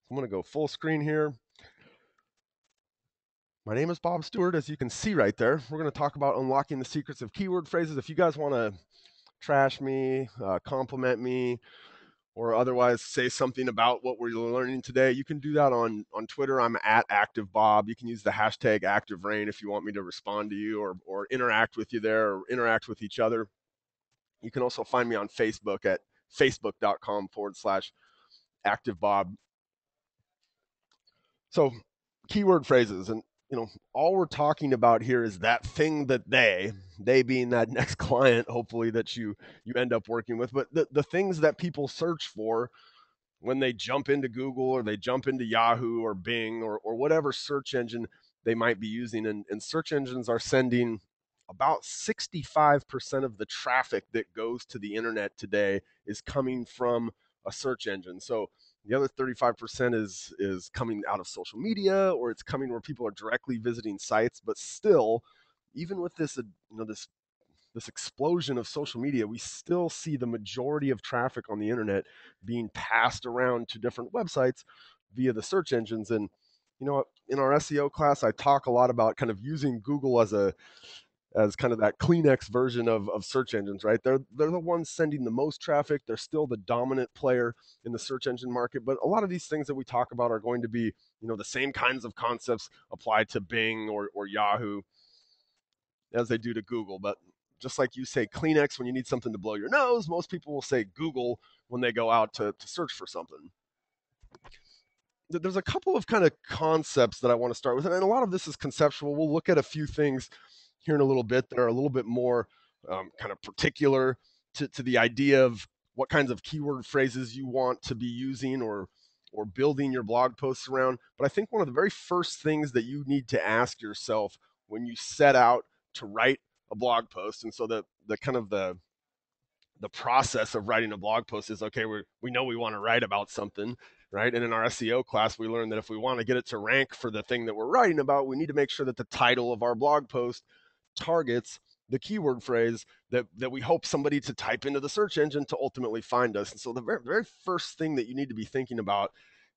I'm going to go full screen here. My name is Bob Stewart, as you can see right there. We're going to talk about unlocking the secrets of keyword phrases. If you guys want to trash me, compliment me, or otherwise say something about what we're learning today, you can do that on Twitter. I'm at ActiveBob. You can use the hashtag ActiveRain if you want me to respond to you or interact with you there or interact with each other. You can also find me on Facebook at facebook.com/ActiveBob. So keyword phrases, and all we're talking about here is that thing that they being that next client, hopefully, that you end up working with, but the things that people search for when they jump into Google or they jump into Yahoo or Bing or whatever search engine they might be using. And search engines are sending about 65% of the traffic that goes to the internet today is coming from a search engine. So the other 35% is coming out of social media, or it's coming where people are directly visiting sites. But still, even with this, this explosion of social media, we still see the majority of traffic on the internet being passed around to different websites via the search engines. And in our SEO class, I talk a lot about kind of using Google as kind of that Kleenex version of search engines, right? They're the ones sending the most traffic. They're still the dominant player in the search engine market. But a lot of these things that we talk about are going to be, the same kinds of concepts applied to Bing or Yahoo as they do to Google. But just like you say Kleenex when you need something to blow your nose, most people will say Google when they go out to search for something. There's a couple of kind of concepts that I want to start with, and a lot of this is conceptual. We'll look at a few things here in a little bit that are a little bit more kind of particular to the idea of what kinds of keyword phrases you want to be using or building your blog posts around. But I think one of the very first things that you need to ask yourself when you set out to write a blog post, and so the kind of the process of writing a blog post is, okay, we know we want to write about something, right? And in our SEO class, we learned that if we want to get it to rank for the thing that we're writing about, we need to make sure that the title of our blog post targets the keyword phrase that we hope somebody to type into the search engine to ultimately find us. And so the very first thing that you need to be thinking about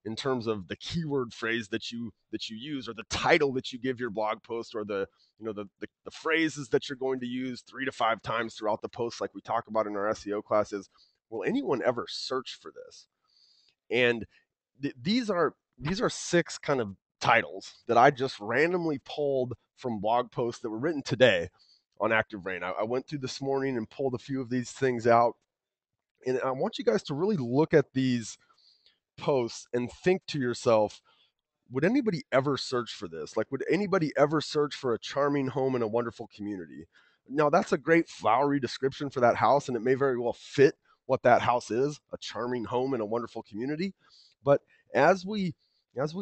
in terms of the keyword phrase that you use, or the title that you give your blog post, or the phrases that you're going to use 3 to 5 times throughout the post, like we talk about in our SEO classes, will anyone ever search for this? And these are 6 kind of titles that I just randomly pulled from blog posts that were written today on ActiveRain. I went through this morning and pulled a few of these things out, and I want you guys to really look at these posts and think to yourself, would anybody ever search for this? Like, would anybody ever search for a charming home in a wonderful community? Now, that's a great flowery description for that house, and it may very well fit what that house is, a charming home in a wonderful community. But as we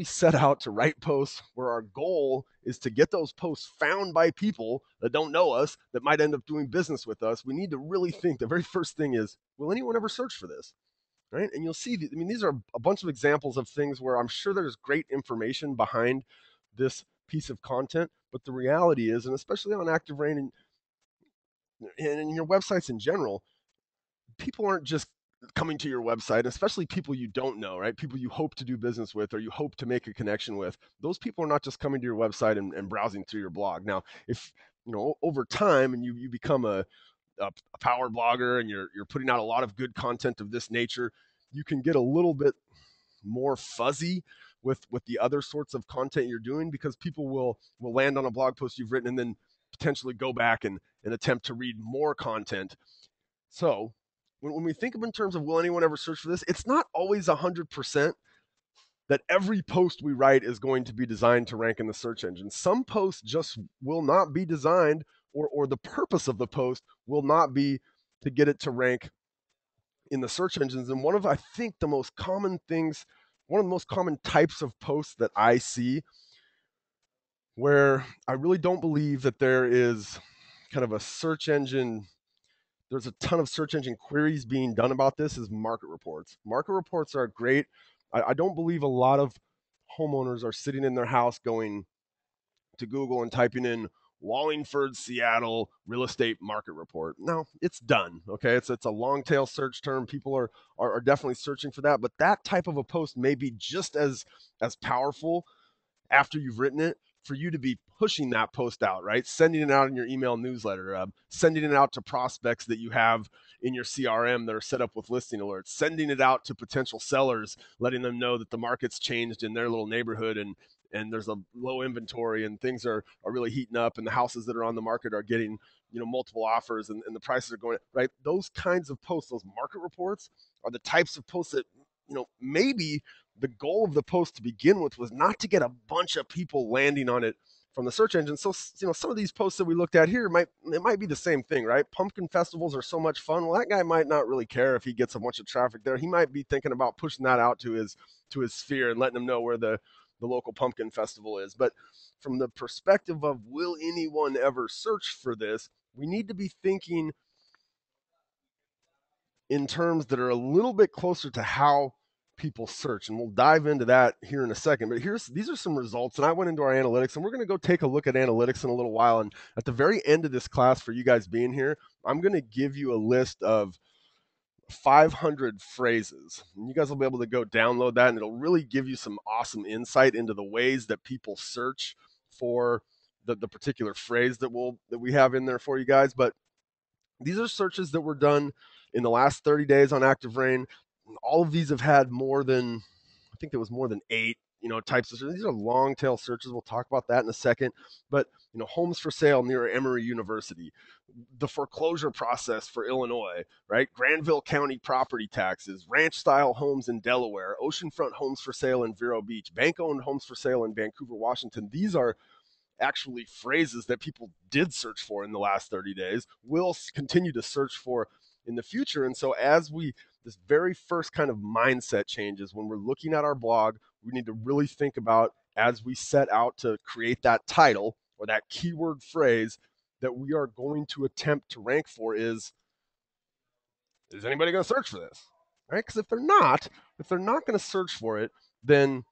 set out to write posts where our goal is to get those posts found by people that don't know us, that might end up doing business with us, we need to really think. The very first thing is, will anyone ever search for this? Right? And you'll see, these are a bunch of examples of things where I'm sure there's great information behind this piece of content, but the reality is, and especially on ActiveRain and your websites in general, people aren't just coming to your website, especially people you don't know, right? People you hope to do business with or you hope to make a connection with. Those people are not just coming to your website and browsing through your blog. Now, if over time and you become a power blogger and you're putting out a lot of good content of this nature, you can get a little bit more fuzzy with the other sorts of content you're doing, because people will land on a blog post you've written and then potentially go back and attempt to read more content. So when we think of in terms of will anyone ever search for this, it's not always 100% that every post we write is going to be designed to rank in the search engine. Some posts just will not be designed, or the purpose of the post will not be to get it to rank in the search engines. And one of, I think, the most common things, one of the most common types of posts that I see, where I really don't believe that there is kind of a search engine, there's a ton of search engine queries being done about this, is market reports. Market reports are great. I don't believe a lot of homeowners are sitting in their house going to Google and typing in Wallingford, Seattle real estate market report. Now it's done. Okay. It's a long tail search term. People are definitely searching for that, but that type of a post may be just as powerful after you've written it for you to be pushing that post out, right? Sending it out in your email newsletter, sending it out to prospects that you have in your CRM that are set up with listing alerts, sending it out to potential sellers, letting them know that the market's changed in their little neighborhood and there's a low inventory and things are really heating up and the houses that are on the market are getting multiple offers and the prices are going right. Those kinds of posts, those market reports, are the types of posts that maybe the goal of the post to begin with was not to get a bunch of people landing on it from the search engine. So, some of these posts that we looked at here might be the same thing, right? Pumpkin festivals are so much fun. Well, that guy might not really care if he gets a bunch of traffic there. He might be thinking about pushing that out to his sphere and letting him know where the local pumpkin festival is. But from the perspective of will anyone ever search for this, we need to be thinking in terms that are a little bit closer to how people search, and we'll dive into that here in a second. But these are some results, and I went into our analytics, and we're going to go take a look at analytics in a little while. And at the very end of this class, for you guys being here, I'm going to give you a list of 500 phrases, and you guys will be able to go download that, and it'll really give you some awesome insight into the ways that people search for the particular phrase that we have in there for you guys. But these are searches that were done in the last 30 days on ActiveRain. All of these have had more than, I think there was more than 8, types of searches. These are long tail searches. We'll talk about that in a second. But, homes for sale near Emory University, the foreclosure process for Illinois, right? Granville County property taxes, ranch style homes in Delaware, oceanfront homes for sale in Vero Beach, bank owned homes for sale in Vancouver, Washington. These are actually phrases that people did search for in the last 30 days, will continue to search for in the future. And so this very first kind of mindset changes when we're looking at our blog, we need to really think about, as we set out to create that title or that keyword phrase that we are going to attempt to rank for, is anybody going to search for this? Right? Because if they're not going to search for it, then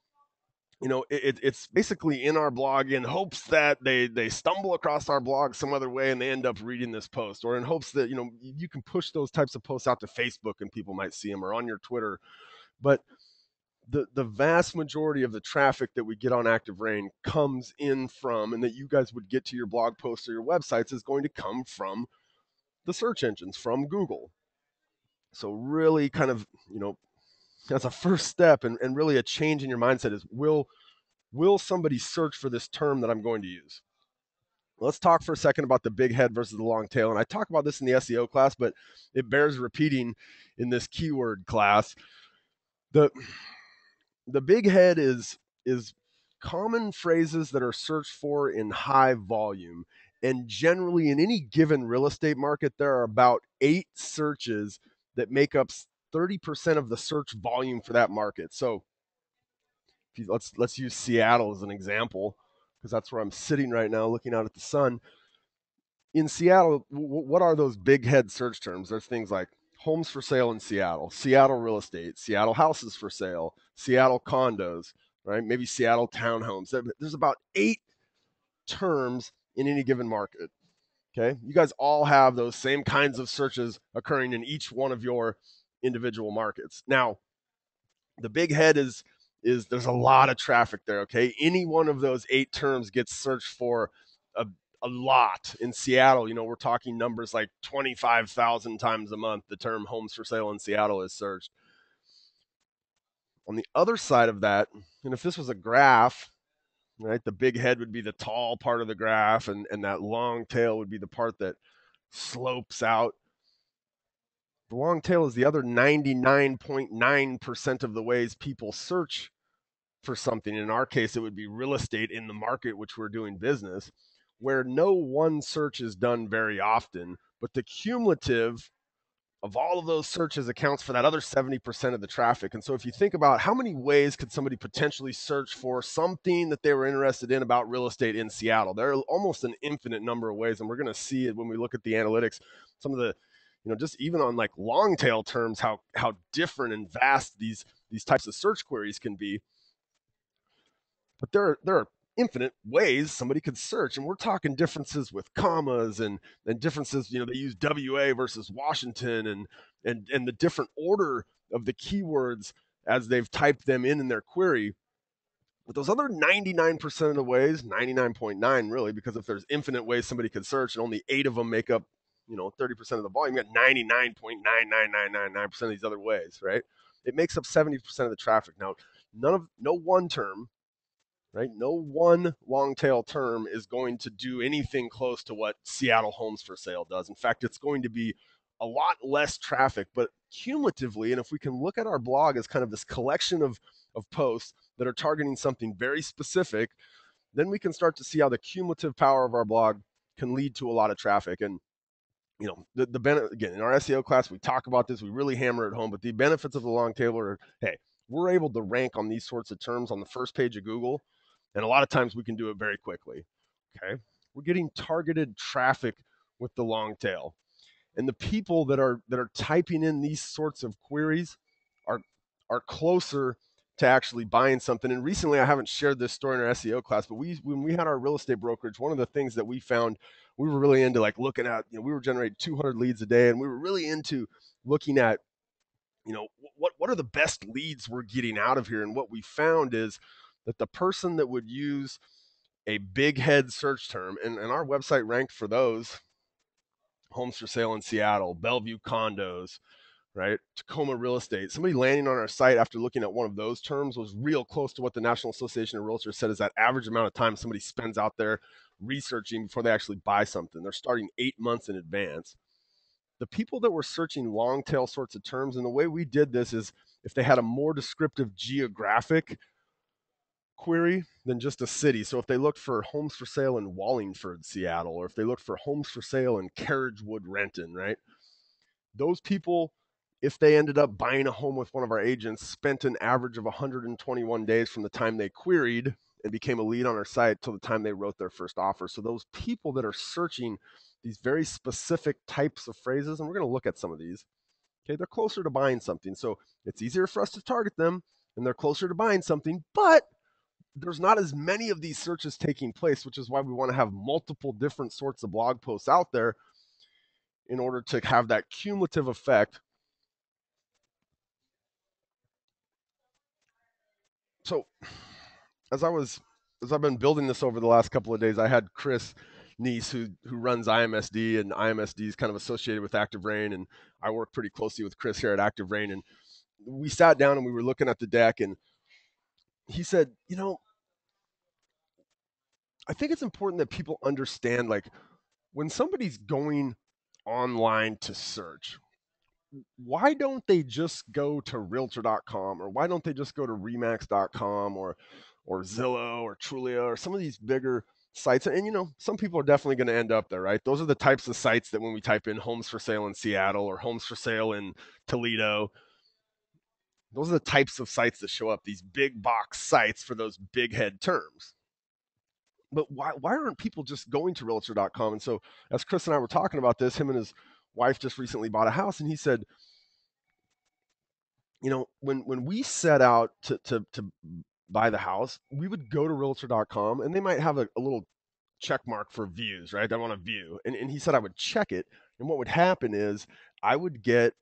it's basically in our blog in hopes that they stumble across our blog some other way and they end up reading this post, or in hopes that you can push those types of posts out to Facebook and people might see them, or on your Twitter. But the vast majority of the traffic that we get on ActiveRain comes in from, and that you guys would get to your blog posts or your websites, is going to come from the search engines, from Google. So really kind of, as a first step and really a change in your mindset is, will somebody search for this term that I'm going to use? Let's talk for a second about the big head versus the long tail. And I talk about this in the SEO class, but it bears repeating in this keyword class. The big head is common phrases that are searched for in high volume. And generally, in any given real estate market, there are about 8 searches that make up 30% of the search volume for that market. So let's use Seattle as an example, because that's where I'm sitting right now looking out at the sun. In Seattle, what are those big head search terms? There's things like homes for sale in Seattle, Seattle real estate, Seattle houses for sale, Seattle condos, right? Maybe Seattle townhomes. There's about 8 terms in any given market. Okay. You guys all have those same kinds of searches occurring in each one of your individual markets. Now, the big head is there's a lot of traffic there. Okay. Any one of those 8 terms gets searched for a lot. In Seattle, we're talking numbers like 25,000 times a month. The term homes for sale in Seattle is searched. On the other side of that, and if this was a graph, right, the big head would be the tall part of the graph, and that long tail would be the part that slopes out. The long tail is the other 99.9% of the ways people search for something. In our case, it would be real estate in the market which we're doing business, where no one search is done very often, but the cumulative of all of those searches accounts for that other 70% of the traffic. And so if you think about how many ways could somebody potentially search for something that they were interested in about real estate in Seattle, there are almost an infinite number of ways. And we're going to see it when we look at the analytics, some of the, just even on like long tail terms, how different and vast these types of search queries can be. But there are infinite ways somebody could search, and we're talking differences with commas and differences. They use WA versus Washington, and the different order of the keywords as they've typed them in their query. But those other 99% of the ways, 99.9 really, because if there's infinite ways somebody could search and only 8 of them make up 30% of the volume, you got 99.99999% of these other ways, right? It makes up 70% of the traffic. Now, no one term, right? No one long tail term is going to do anything close to what Seattle homes for sale does. In fact, it's going to be a lot less traffic, but cumulatively, and if we can look at our blog as kind of this collection of posts that are targeting something very specific, then we can start to see how the cumulative power of our blog can lead to a lot of traffic. And the benefit, again, in our SEO class, we talk about this, we really hammer it home, but the benefits of the long tail are, hey, we're able to rank on these sorts of terms on the first page of Google, and a lot of times we can do it very quickly. Okay, we're getting targeted traffic with the long tail, and the people that are typing in these sorts of queries are closer to actually buying something. And recently, I haven't shared this story in our SEO class, but when we had our real estate brokerage, one of the things that we found, we were really into, like, looking at, we were generating 200 leads a day, and we were really into looking at, what are the best leads we're getting out of here. And what we found is that the person that would use a big head search term, and our website ranked for those: homes for sale in Seattle, Bellevue condos, right? Tacoma real estate. Somebody landing on our site after looking at one of those terms was real close to what the National Association of Realtors said is that average amount of time somebody spends out there researching before they actually buy something. They're starting 8 months in advance. The people that were searching long tail sorts of terms, and the way we did this is if they had a more descriptive geographic query than just a city. So if they looked for homes for sale in Wallingford, Seattle, or if they looked for homes for sale in Carriagewood, Renton, right? Those people, if they ended up buying a home with one of our agents, spent an average of 121 days from the time they queried and became a lead on our site till the time they wrote their first offer. So those people that are searching these very specific types of phrases, and we're going to look at some of these, okay, they're closer to buying something. So it's easier for us to target them, and they're closer to buying something, but there's not as many of these searches taking place, which is why we want to have multiple different sorts of blog posts out there in order to have that cumulative effect. So as I've been building this over the last couple of days, I had Chris Neese, who runs IMSD, and IMSD is kind of associated with ActiveRain, and I work pretty closely with Chris here at ActiveRain, and we sat down and we were looking at the deck, and he said, I think it's important that people understand, like, when somebody's going online to search, why don't they just go to realtor.com, or why don't they just go to remax.com or Zillow or Trulia or some of these bigger sites? And some people are definitely going to end up there, right? Those are the types of sites that when we type in homes for sale in Seattle or homes for sale in Toledo, those are the types of sites that show up, these big box sites for those big head terms. But why aren't people just going to realtor.com? And so as Chris and I were talking about this, him and his wife just recently bought a house, and he said, when we set out to buy the house, we would go to realtor.com, and they might have a little check mark for views, right? I want a view. And he said I would check it. And what would happen is I would get,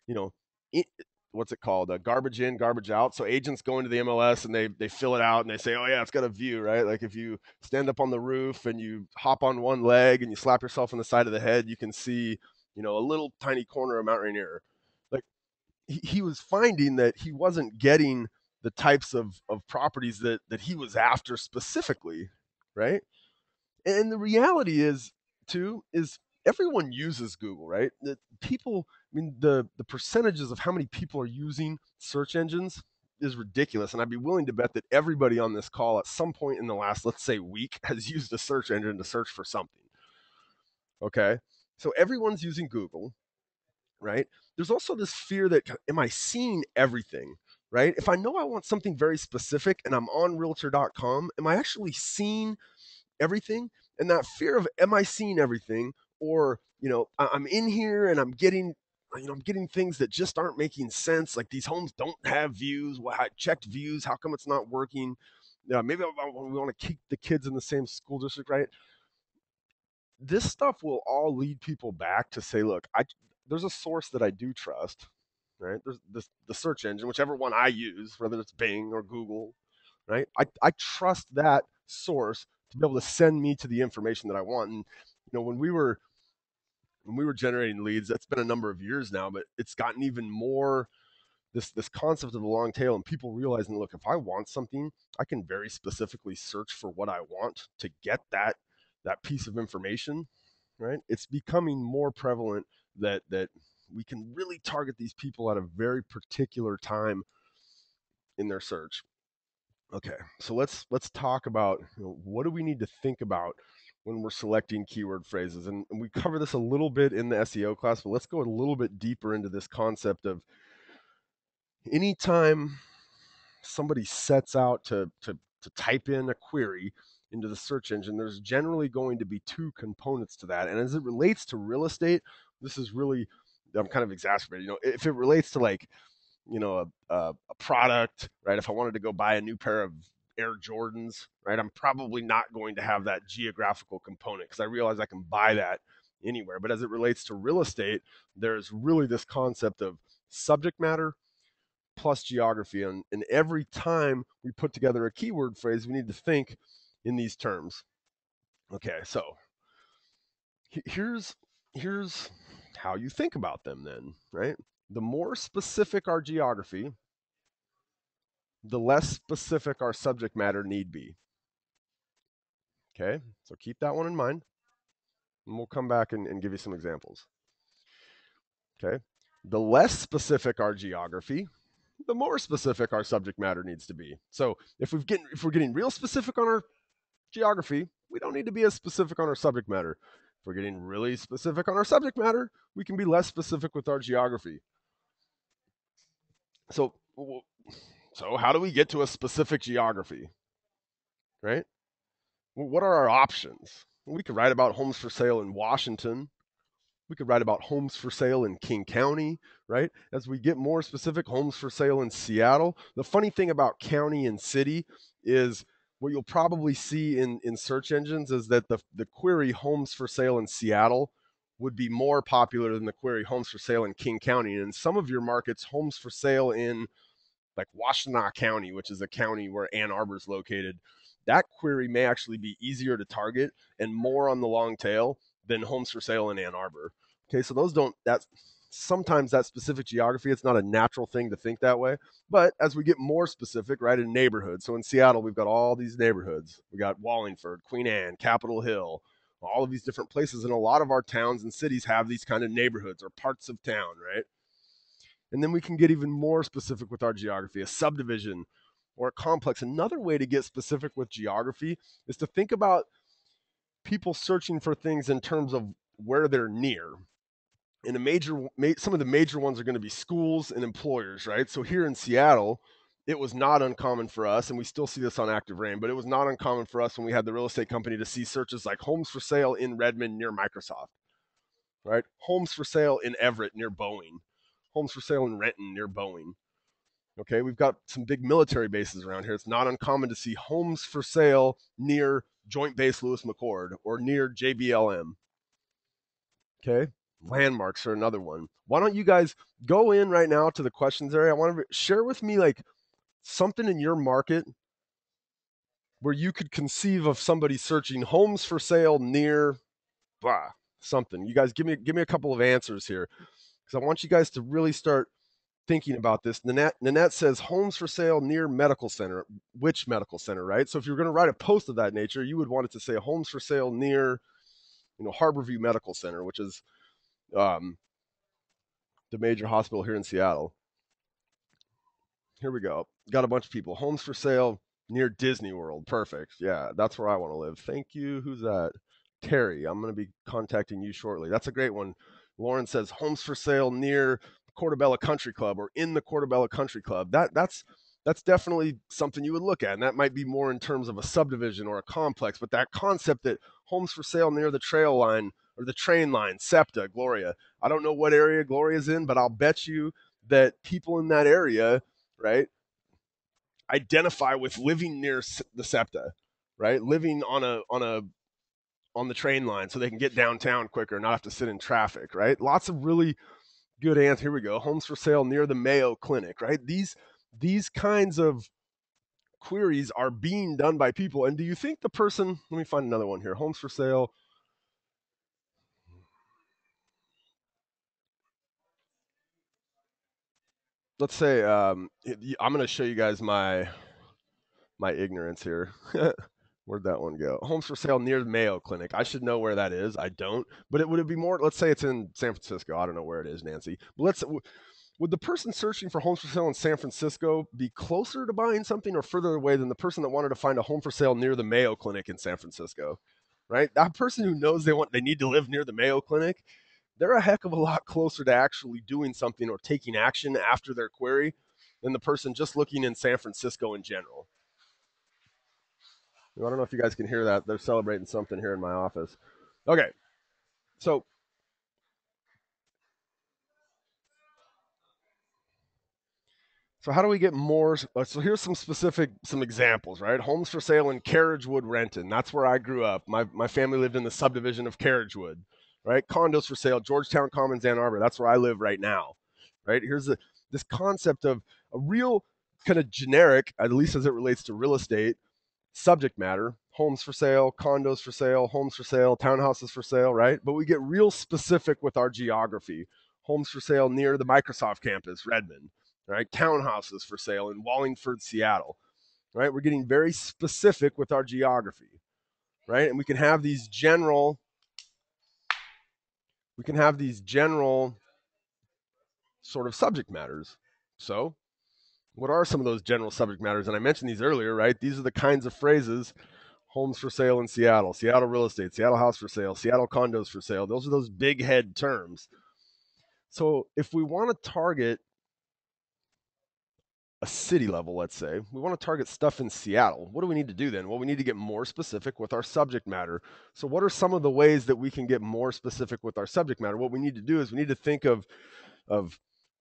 it, what's it called? Garbage in, garbage out. So agents go into the MLS and they fill it out and they say, oh yeah, it's got a view, right? Like if you stand up on the roof and you hop on one leg and you slap yourself on the side of the head, you can see, a little tiny corner of Mount Rainier. Like he was finding that he wasn't getting the types of properties that he was after specifically, right? And the reality is, too, is everyone uses Google, right? The people, the percentages of how many people are using search engines is ridiculous. And I'd be willing to bet that everybody on this call at some point in the last, let's say, week has used a search engine to search for something. Okay? So everyone's using Google, right? There's also this fear that, am I seeing everything, right? If I know I want something very specific and I'm on realtor.com, am I actually seeing everything? And that fear of, am I seeing everything? Or, I'm in here and I'm getting things that just aren't making sense. Like these homes don't have views. Well, I checked views. How come it's not working? maybe we want to keep the kids in the same school district, right? This stuff will all lead people back to say, look, there's a source that I do trust, right? There's the search engine, whichever one I use, whether it's Bing or Google, right? I trust that source to be able to send me to the information that I want. And when we were generating leads, that's been a number of years now, but it's gotten even more this concept of the long tail, and people realizing, look, if I want something, I can very specifically search for what I want to get that piece of information, right? It's becoming more prevalent that we can really target these people at a very particular time in their search. Okay, so let's talk about, what do we need to think about when we're selecting keyword phrases, and we cover this a little bit in the SEO class, but let's go a little bit deeper into this concept of anytime somebody sets out to type in a query into the search engine, there's generally going to be two components to that. And as it relates to real estate, this is really, I'm kind of exacerbated. If it relates to like, a product, right? If I wanted to go buy a new pair of Air Jordans, right? I'm probably not going to have that geographical component because I realize I can buy that anywhere. But as it relates to real estate, there's really this concept of subject matter plus geography. And every time we put together a keyword phrase, we need to think in these terms. Okay, so here's how you think about them then, right? The more specific our geography, the less specific our subject matter need be. Okay, so keep that one in mind, and we'll come back and give you some examples. Okay, the less specific our geography, the more specific our subject matter needs to be. So if we're getting real specific on our geography, we don't need to be as specific on our subject matter. If we're getting really specific on our subject matter, we can be less specific with our geography. So how do we get to a specific geography, right? What are our options? We could write about homes for sale in Washington. We could write about homes for sale in King County, right? As we get more specific, homes for sale in Seattle. The funny thing about county and city is what you'll probably see in search engines is that the query homes for sale in Seattle would be more popular than the query homes for sale in King County. And in some of your markets, homes for sale in like Washtenaw County, which is a county where Ann Arbor is located, that query may actually be easier to target and more on the long tail than homes for sale in Ann Arbor. Okay, so sometimes that specific geography, it's not a natural thing to think that way. But as we get more specific, right, in neighborhoods, so in Seattle, we've got all these neighborhoods. We got Wallingford, Queen Anne, Capitol Hill, all of these different places. And a lot of our towns and cities have these kind of neighborhoods or parts of town, right? And then we can get even more specific with our geography, a subdivision or a complex. Another way to get specific with geography is to think about people searching for things in terms of where they're near. And some of the major ones are going to be schools and employers, right? So here in Seattle, it was not uncommon for us, and we still see this on ActiveRain, but it was not uncommon for us when we had the real estate company to see searches like homes for sale in Redmond near Microsoft, right? Homes for sale in Everett near Boeing, homes for sale in Renton near Boeing. Okay, we've got some big military bases around here. It's not uncommon to see homes for sale near Joint Base Lewis McChord or near JBLM. Okay, landmarks are another one. Why don't you guys go in right now to the questions area? I want to share with me like something in your market where you could conceive of somebody searching homes for sale near blah, something. You guys give me a couple of answers here because I want you guys to really start thinking about this. Nanette says homes for sale near medical center. Which medical center, right? So if you're going to write a post of that nature, you would want it to say homes for sale near, Harborview Medical Center, which is the major hospital here in Seattle. Here we go. Got a bunch of people. Homes for sale near Disney World. Perfect. Yeah, that's where I want to live. Thank you. Who's that? Terry. I'm going to be contacting you shortly. That's a great one. Lauren says homes for sale near Portobello Country Club or in the Portobello Country Club. That's definitely something you would look at, and that might be more in terms of a subdivision or a complex. But that concept that homes for sale near the trail line or the train line, SEPTA, Gloria. I don't know what area Gloria's in, but I'll bet you that people in that area, right, identify with living near the SEPTA, right? Living on the train line so they can get downtown quicker and not have to sit in traffic, right? Lots of really good answers. Here we go. Homes for sale near the Mayo Clinic, right? These kinds of queries are being done by people. And do you think the person, let me find another one here. Homes for sale. Let's say I'm going to show you guys my ignorance here. Where'd that one go? Homes for sale near the Mayo Clinic. I should know where that is. I don't. But would it be more? Let's say it's in San Francisco. I don't know where it is, Nancy. But would the person searching for homes for sale in San Francisco be closer to buying something or further away than the person that wanted to find a home for sale near the Mayo Clinic in San Francisco? Right? That person who knows they need to live near the Mayo Clinic, they're a heck of a lot closer to actually doing something or taking action after their query than the person just looking in San Francisco in general. I don't know if you guys can hear that. They're celebrating something here in my office. Okay, so how do we get more? So here's some examples, right? Homes for sale in Carriagewood, Renton. That's where I grew up. My family lived in the subdivision of Carriagewood, right? Condos for sale, Georgetown Commons, Ann Arbor. That's where I live right now, right? Here's this concept of a real kind of generic, at least as it relates to real estate, subject matter: homes for sale, condos for sale, homes for sale, townhouses for sale, right? But we get real specific with our geography. Homes for sale near the Microsoft campus, Redmond, right? Townhouses for sale in Wallingford, Seattle, right? We're getting very specific with our geography, right? And we can have these general sort of subject matters. So, what are some of those general subject matters? And I mentioned these earlier, right? These are the kinds of phrases: homes for sale in Seattle, Seattle real estate, Seattle house for sale, Seattle condos for sale. Those are those big head terms. So if we want to target a city level, let's say, we want to target stuff in Seattle, what do we need to do then? Well, we need to get more specific with our subject matter. So what are some of the ways that we can get more specific with our subject matter? What we need to do is we need to think of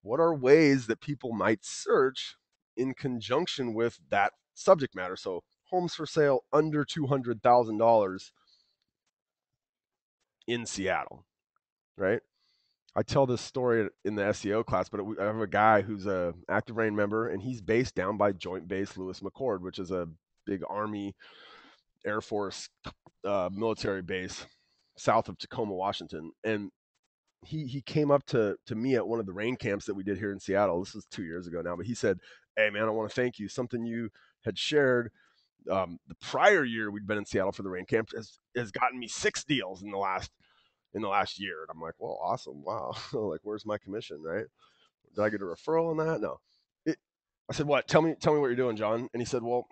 what are ways that people might search in conjunction with that subject matter. So homes for sale under $200,000 in Seattle, right? I tell this story in the SEO class, but I have a guy who's a ActiveRain member, and he's based down by Joint Base Lewis McChord, which is a big Army, Air Force military base south of Tacoma, Washington. And he came up to me at one of the rain camps that we did here in Seattle. This was 2 years ago now, but he said, "Hey man, I want to thank you. Something you had shared the prior year we'd been in Seattle for the rain camp has gotten me 6 deals in the last year." And I'm like, "Well, awesome. Wow." Like, where's my commission, right? Did I get a referral on that? No. I said, "What? Tell me what you're doing, John." And he said, "Well,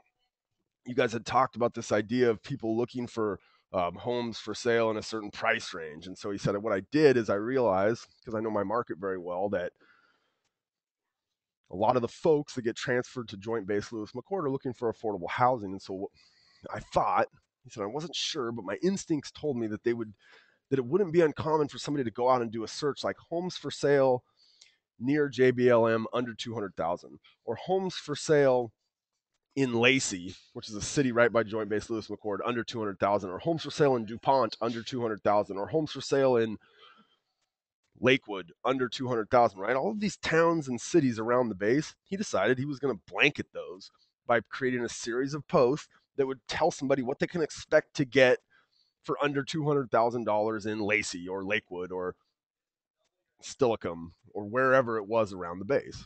you guys had talked about this idea of people looking for homes for sale in a certain price range." And so he said, "What I did is I realized, because I know my market very well, that a lot of the folks that get transferred to Joint Base Lewis McChord are looking for affordable housing. And so I thought," he said, "I wasn't sure, but my instincts told me that it wouldn't be uncommon for somebody to go out and do a search like homes for sale near JBLM under 200,000, or homes for sale in Lacey, which is a city right by Joint Base Lewis McChord, under 200,000, or homes for sale in DuPont under 200,000, or homes for sale in Lakewood under 200,000, right? All of these towns and cities around the base." He decided he was going to blanket those by creating a series of posts that would tell somebody what they can expect to get for under $200,000 in Lacey or Lakewood or Stillicum or wherever it was around the base.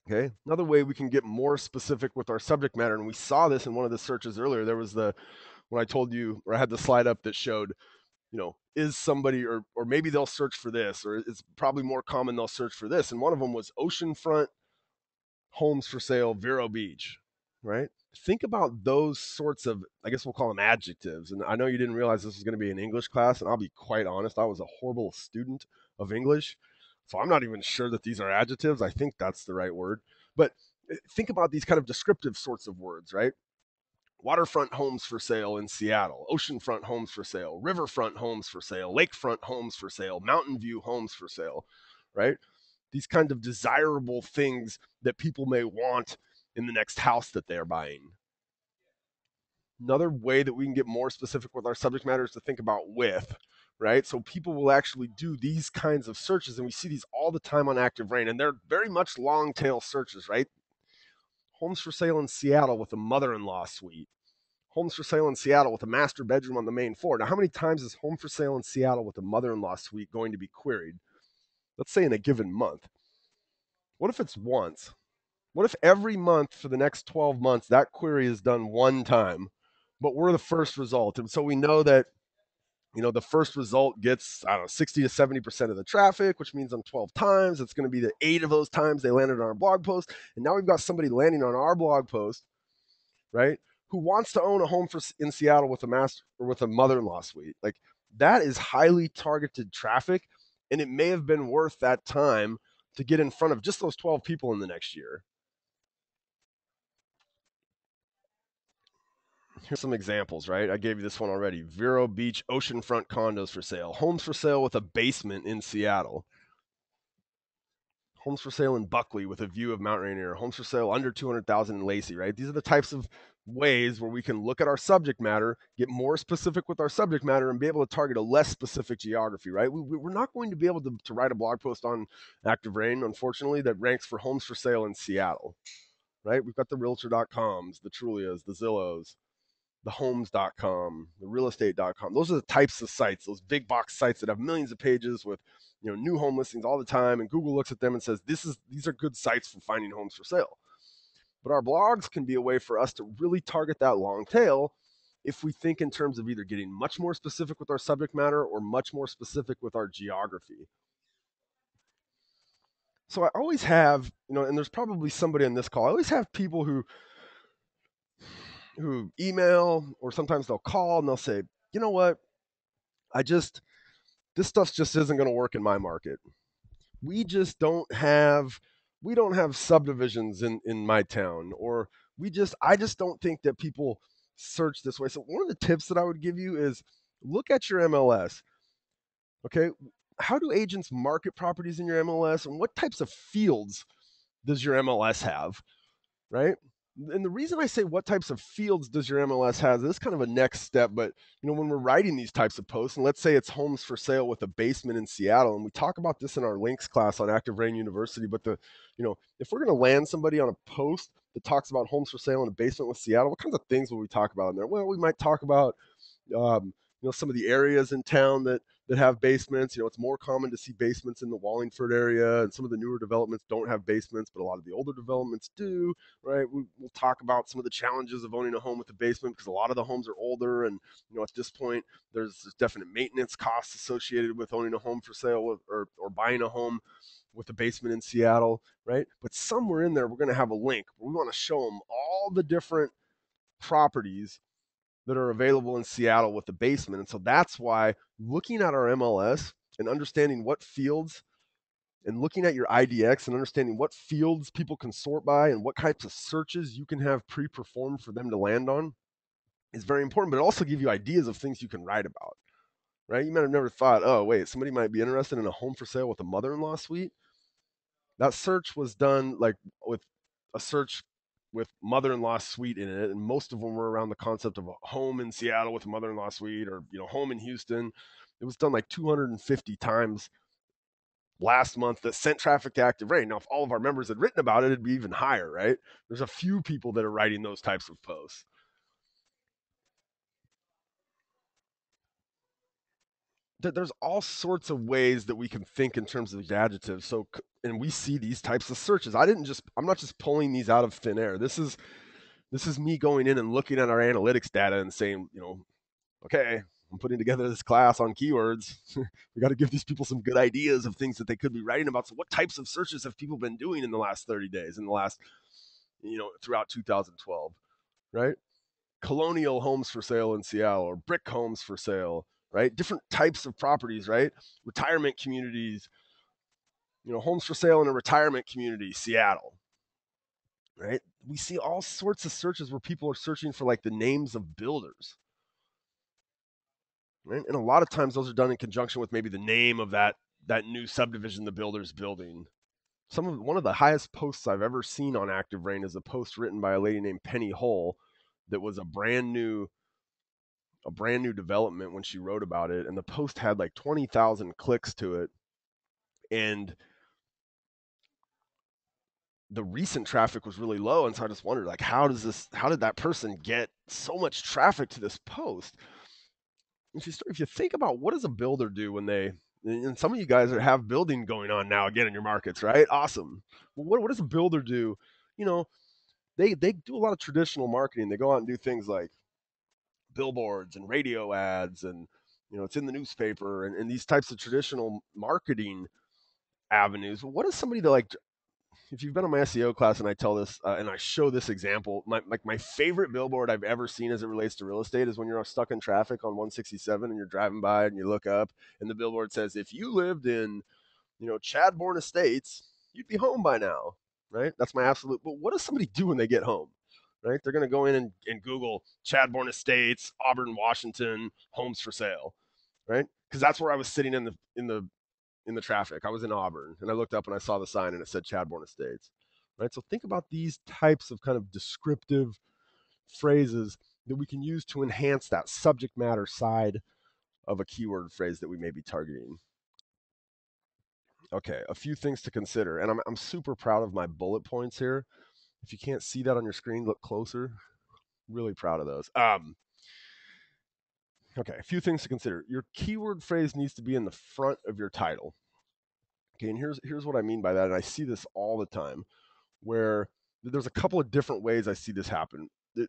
Okay. Another way we can get more specific with our subject matter, and we saw this in one of the searches earlier. There was when I told you, or I had the slide up that showed, is somebody, or maybe they'll search for this, or it's probably more common they'll search for this. And one of them was oceanfront homes for sale, Vero Beach, right? Think about those sorts of, I guess we'll call them adjectives. And I know you didn't realize this was going to be an English class, and I'll be quite honest, I was a horrible student of English. So I'm not even sure that these are adjectives. I think that's the right word. But think about these kind of descriptive sorts of words, right? Waterfront homes for sale in Seattle, oceanfront homes for sale, riverfront homes for sale, lakefront homes for sale, mountain view homes for sale, right? These kind of desirable things that people may want in the next house that they're buying. Another way that we can get more specific with our subject matter is to think about with, right? So people will actually do these kinds of searches, and we see these all the time on ActiveRain, and they're very much long tail searches, right? Homes for sale in Seattle with a mother-in-law suite. Homes for sale in Seattle with a master bedroom on the main floor. Now, how many times is home for sale in Seattle with a mother-in-law suite going to be queried? Let's say in a given month. What if it's once? What if every month for the next 12 months that query is done one time, but we're the first result? And so we know that the first result gets, I don't know, 60 to 70% of the traffic, which means on 12 times, it's going to be the 8 of those times they landed on our blog post. And now we've got somebody landing on our blog post, right, who wants to own a home in Seattle with a master or with a mother-in-law suite. Like, that is highly targeted traffic, and it may have been worth that time to get in front of just those 12 people in the next year. Here's some examples, right? I gave you this one already. Vero Beach oceanfront condos for sale. Homes for sale with a basement in Seattle. Homes for sale in Buckley with a view of Mount Rainier. Homes for sale under 200,000 in Lacey, right? These are the types of ways where we can look at our subject matter, get more specific with our subject matter, and be able to target a less specific geography, right? We're not going to be able to write a blog post on ActiveRain, unfortunately, that ranks for homes for sale in Seattle, right? We've got the Realtor.coms, the Trulias, the Zillows, the homes.com, the realestate.com. Those are the types of sites, those big box sites that have millions of pages with new home listings all the time, and Google looks at them and says these are good sites for finding homes for sale. But our blogs can be a way for us to really target that long tail if we think in terms of either getting much more specific with our subject matter or much more specific with our geography. So I always have, and there's probably somebody on this call, I always have people who email, or sometimes they'll call and they'll say, you know what, this stuff just isn't going to work in my market. We don't have subdivisions in my town, or I just don't think that people search this way. So one of the tips that I would give you is look at your MLS. Okay, how do agents market properties in your MLS, and what types of fields does your MLS have? Right? And the reason I say what types of fields does your MLS have, this is kind of a next step, but when we're writing these types of posts, and let's say it's homes for sale with a basement in Seattle, and we talk about this in our links class on ActiveRain University, but if we're going to land somebody on a post that talks about homes for sale in a basement with Seattle, what kinds of things will we talk about in there? Well, we might talk about some of the areas in town that have basements. It's more common to see basements in the Wallingford area, and some of the newer developments don't have basements, but a lot of the older developments do, right? We'll talk about some of the challenges of owning a home with a basement, because a lot of the homes are older, and at this point there's definite maintenance costs associated with owning a home for sale or buying a home with a basement in Seattle, right? But somewhere in there we're going to have a link where we want to show them all the different properties that are available in Seattle with the basement. And so that's why looking at our MLS and understanding what fields, and looking at your IDX and understanding what fields people can sort by and what types of searches you can have pre-performed for them to land on is very important. But it also gives you ideas of things you can write about, right? You might have never thought, oh, wait, somebody might be interested in a home for sale with a mother-in-law suite. That search was done like with a search with mother-in-law suite in it, and most of them were around the concept of a home in Seattle with a mother-in-law suite, or home in Houston. It was done like 250 times last month that sent traffic to ActiveRain. Now, if all of our members had written about it, it'd be even higher, right? There's a few people that are writing those types of posts. There's all sorts of ways that we can think in terms of these adjectives. So, and we see these types of searches. I'm not just pulling these out of thin air. This is me going in and looking at our analytics data and saying, okay, I'm putting together this class on keywords. We got to give these people some good ideas of things that they could be writing about. So what types of searches have people been doing in the last 30 days, in the last, throughout 2012, right? Colonial homes for sale in Seattle, or brick homes for sale, right? Different types of properties, right? Retirement communities, homes for sale in a retirement community, Seattle, right? We see all sorts of searches where people are searching for like the names of builders, right? And a lot of times those are done in conjunction with maybe the name of that new subdivision the builder's building, One of the highest posts I've ever seen on ActiveRain is a post written by a lady named Penny Hull that was a brand new development when she wrote about it, and the post had like 20,000 clicks to it. And the recent traffic was really low, and so I just wondered, like, how did that person get so much traffic to this post? And if you think about what does a builder do when they, and some of you guys have building going on now again in your markets, right? Awesome. Well, what does a builder do? You know, they do a lot of traditional marketing. They go out and do things like billboards and radio ads, and it's in the newspaper, and these types of traditional marketing avenues. What is somebody that, like, if you've been on my SEO class and I tell this and I show this example, my favorite billboard I've ever seen as it relates to real estate is when you're stuck in traffic on 167 and you're driving by and you look up and the billboard says, if you lived in, Chadbourne Estates, you'd be home by now, right? That's my absolute. But what does somebody do when they get home? Right? They're going to go in and Google Chadbourne Estates, Auburn, Washington, homes for sale, right? Because that's where I was sitting in the traffic. I was in Auburn and I looked up and I saw the sign and it said Chadbourne Estates. Right? So think about these types of kind of descriptive phrases that we can use to enhance that subject matter side of a keyword phrase that we may be targeting. Okay, a few things to consider. And I'm super proud of my bullet points here. If you can't see that on your screen, look closer. Really proud of those. Okay, a few things to consider. Your keyword phrase needs to be in the front of your title. Okay, and here's what I mean by that, and I see this all the time, where there's a couple of different ways I see this happen. The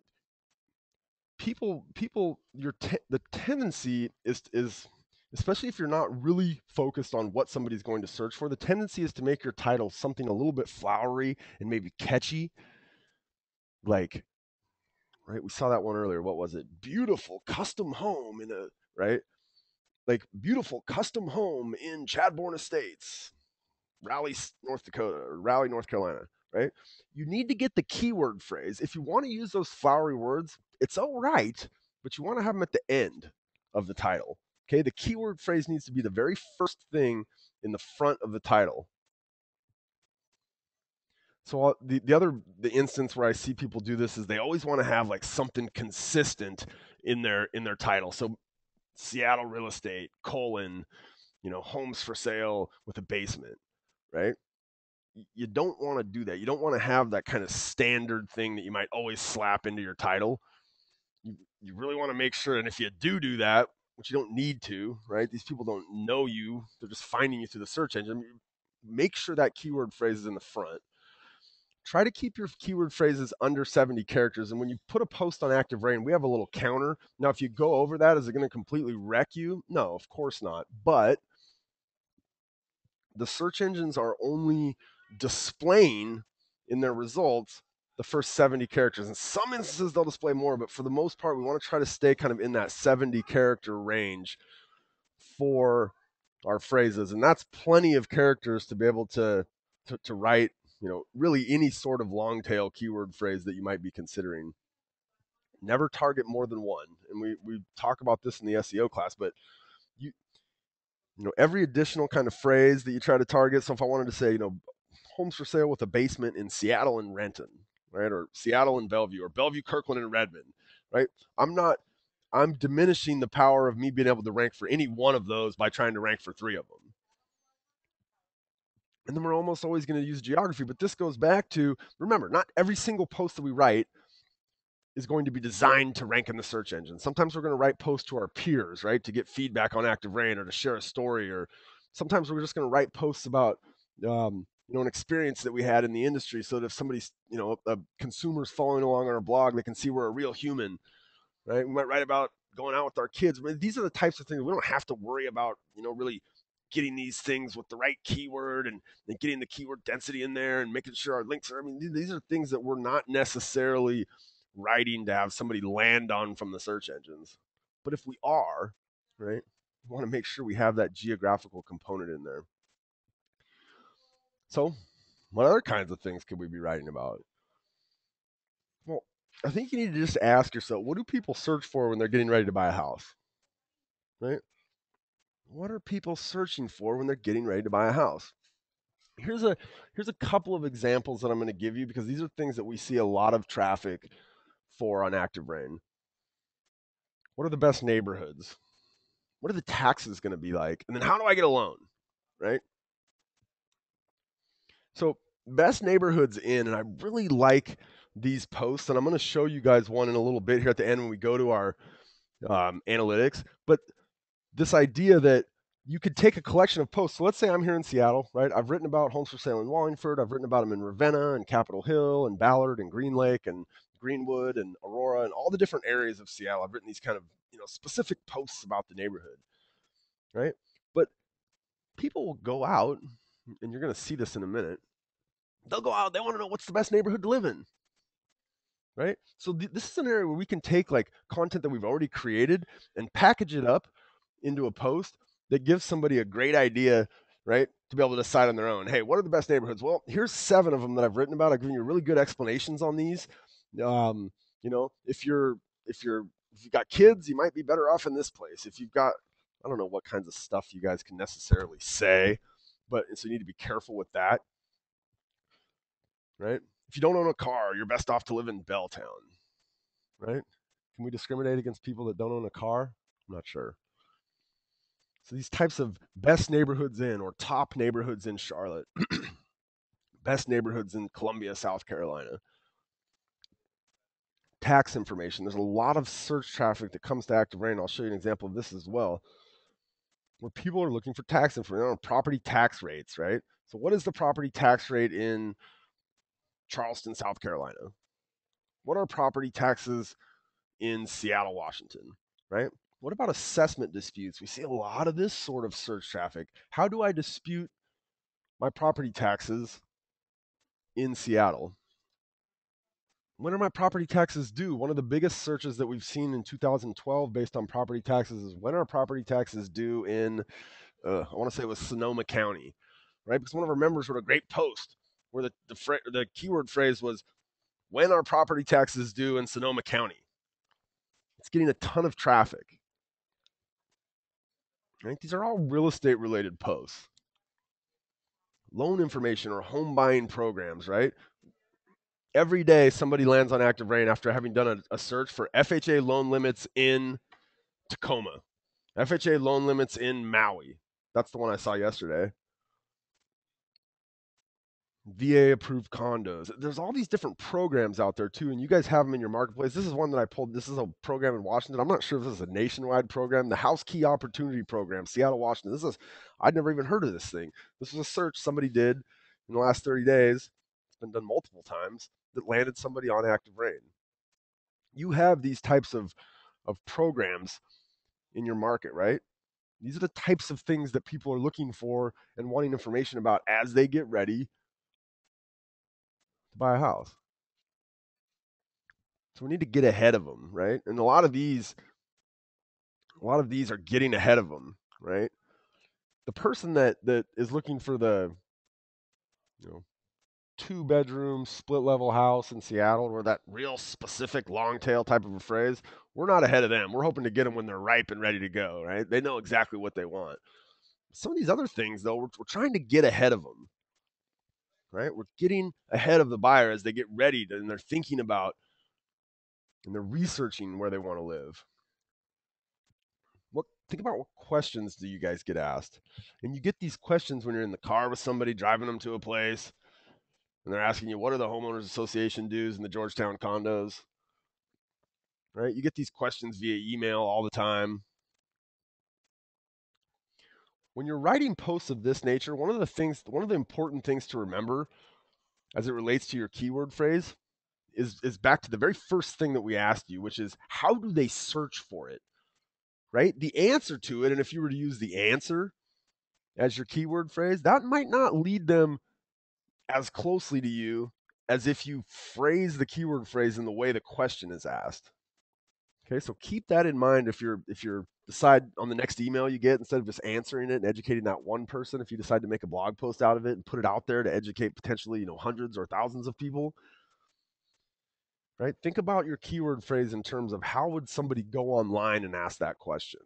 tendency is, especially if you're not really focused on what somebody's going to search for, the tendency is to make your title something a little bit flowery and maybe catchy, like, right? We saw that one earlier. What was it? Beautiful custom home right? Like, beautiful custom home in Chadbourne Estates, Raleigh, North Dakota, or Raleigh, North Carolina, right? You need to get the keyword phrase. If you want to use those flowery words, it's all right, but you want to have them at the end of the title. Okay, the keyword phrase needs to be the very first thing in the front of the title. So the instance where I see people do this is they always want to have like something consistent in their title. So Seattle real estate, homes for sale with a basement, right? You don't want to do that. You don't want to have that kind of standard thing that you might always slap into your title. You really want to make sure, and if you do that, which you don't need to, right? These people don't know you. They're just finding you through the search engine. Make sure that keyword phrase is in the front. Try to keep your keyword phrases under 70 characters. And when you put a post on ActiveRain, we have a little counter. Now, if you go over that, is it going to completely wreck you? No, of course not. But the search engines are only displaying in their results the first 70 characters. In some instances, they'll display more, but for the most part, we want to try to stay kind of in that 70 character range for our phrases. And that's plenty of characters to be able to write, really any sort of long tail keyword phrase that you might be considering. Never target more than one. And we talk about this in the SEO class, but every additional kind of phrase that you try to target. So if I wanted to say, homes for sale with a basement in Seattle and Renton, right? Or Seattle and Bellevue, or Bellevue, Kirkland, and Redmond, right? I'm diminishing the power of me being able to rank for any one of those by trying to rank for three of them. And then we're almost always going to use geography, but this goes back to, remember, not every single post that we write is going to be designed to rank in the search engine. Sometimes we're going to write posts to our peers, right, to get feedback on ActiveRain or to share a story, or sometimes we're just going to write posts about an experience that we had in the industry, so that if somebody's a consumer's following along on our blog, they can see we're a real human, right? We might write about going out with our kids. But these are the types of things we don't have to worry about, really getting these things with the right keyword and getting the keyword density in there and making sure our links are. I mean, these are things that we're not necessarily writing to have somebody land on from the search engines. But if we are, right, we want to make sure we have that geographical component in there. So, what other kinds of things could we be writing about? Well, I think you need to just ask yourself, what do people search for when they're getting ready to buy a house? Right? What are people searching for when they're getting ready to buy a house? Here's a couple of examples that I'm going to give you because these are things that we see a lot of traffic for on ActiveRain. What are the best neighborhoods? What are the taxes going to be like? And then how do I get a loan? Right? So best neighborhoods in, and I really like these posts, and I'm going to show you guys one in a little bit here at the end when we go to our analytics. But this idea that you could take a collection of posts. So let's say I'm here in Seattle, right? I've written about homes for sale in Wallingford. I've written about them in Ravenna and Capitol Hill and Ballard and Green Lake and Greenwood and Aurora and all the different areas of Seattle. I've written these kind of, specific posts about the neighborhood, right? But people will go out, and you're going to see this in a minute. They'll go out. They want to know what's the best neighborhood to live in, right? So this is an area where we can take like content that we've already created and package it up into a post that gives somebody a great idea, right? To be able to decide on their own. Hey, what are the best neighborhoods? Well, here's 7 of them that I've written about. I've given you really good explanations on these. If you've got kids, you might be better off in this place. If you've got, I don't know what kinds of stuff you guys can necessarily say, but so you need to be careful with that, right? If you don't own a car, you're best off to live in Belltown, right? Can we discriminate against people that don't own a car? I'm not sure. So these types of best neighborhoods in or top neighborhoods in Charlotte, best neighborhoods in Columbia, South Carolina, tax information. There's a lot of search traffic that comes to ActiveRain. I'll show you an example of this as well, where people are looking for tax information on property tax rates, right? So what is the property tax rate in Charleston, South Carolina? What are property taxes in Seattle, Washington, right? What about assessment disputes? We see a lot of this sort of search traffic. How do I dispute my property taxes in Seattle? When are my property taxes due? One of the biggest searches that we've seen in 2012 based on property taxes is when are property taxes due in, I want to say it was Sonoma County, right? Because one of our members wrote a great post where the keyword phrase was, when are property taxes due in Sonoma County? It's getting a ton of traffic, right? These are all real estate related posts. Loan information or home buying programs, right? Every day somebody lands on ActiveRain after having done a search for FHA loan limits in Tacoma, FHA loan limits in Maui. That's the one I saw yesterday. VA approved condos. There's all these different programs out there too, and you guys have them in your marketplace. This is one that I pulled. This is a program in Washington. I'm not sure if this is a nationwide program. The House Key Opportunity Program, Seattle, Washington. I'd never even heard of this thing. This was a search somebody did in the last 30 days. It's been done multiple times that landed somebody on ActiveRain. You have these types of programs in your market, right? These are the types of things that people are looking for and wanting information about as they get ready to buy a house. So we need to get ahead of them, right? And a lot of these are getting ahead of them, right? The person that is looking for the, 2-bedroom split level house in Seattle, or that real specific long tail type of a phrase, we're not ahead of them. We're hoping to get them when they're ripe and ready to go, right? They know exactly what they want. Some of these other things, though, we're trying to get ahead of them, right? We're getting ahead of the buyer as they get ready and they're thinking about and they're researching where they want to live. Think about what questions do you guys get asked? And you get these questions when you're in the car with somebody driving them to a place and they're asking you, what are the homeowners association dues in the Georgetown condos? Right? You get these questions via email all the time. When you're writing posts of this nature, one of the important things to remember as it relates to your keyword phrase is back to the very first thing that we asked you, which is how do they search for it? Right? The answer to it, and if you were to use the answer as your keyword phrase, that might not lead them as closely to you as if you phrase the keyword phrase in the way the question is asked. Okay, so keep that in mind if you're decide on the next email you get, instead of just answering it and educating that one person, if you decide to make a blog post out of it and put it out there to educate potentially, hundreds or thousands of people, right? Think about your keyword phrase in terms of how would somebody go online and ask that question.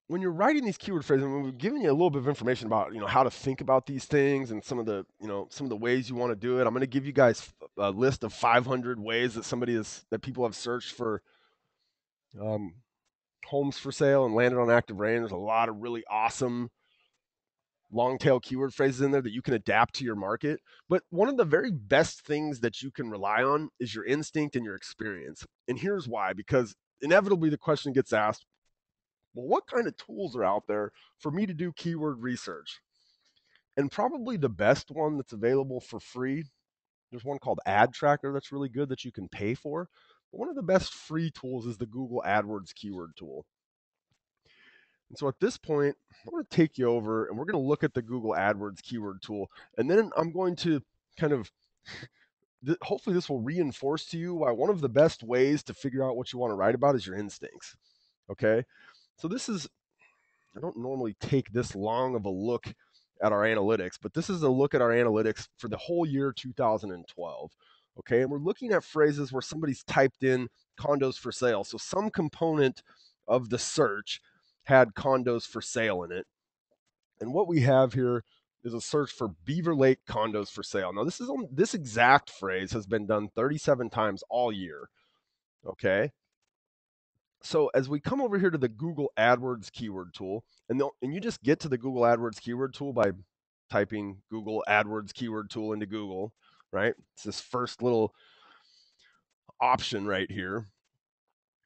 when you're writing these keyword phrases, and we've given you a little bit of information about, how to think about these things and some of the ways you want to do it. I'm going to give you guys a list of 500 ways that people have searched for um, homes for sale and landed on ActiveRain. There's a lot of really awesome long tail keyword phrases in there that you can adapt to your market. But one of the very best things that you can rely on is your instinct and your experience. And here's why, because inevitably the question gets asked, well, what kind of tools are out there for me to do keyword research? And probably the best one that's available for free, there's one called Ad Tracker that's really good that you can pay for. But one of the best free tools is the Google AdWords keyword tool. And so at this point, I'm going to take you over and we're going to look at the Google AdWords keyword tool. And then I'm going to kind of, hopefully this will reinforce to you why one of the best ways to figure out what you want to write about is your instincts. Okay. So I don't normally take this long of a look at our analytics, but this is a look at our analytics for the whole year 2012. Okay. And we're looking at phrases where somebody's typed in condos for sale. So some component of the search had condos for sale in it. And what we have here is a search for Beaver Lake condos for sale. Now, this exact phrase has been done 37 times all year. Okay. So as we come over here to the Google AdWords keyword tool, and you just get to the Google AdWords keyword tool by typing Google AdWords keyword tool into Google, right? It's this first little option right here.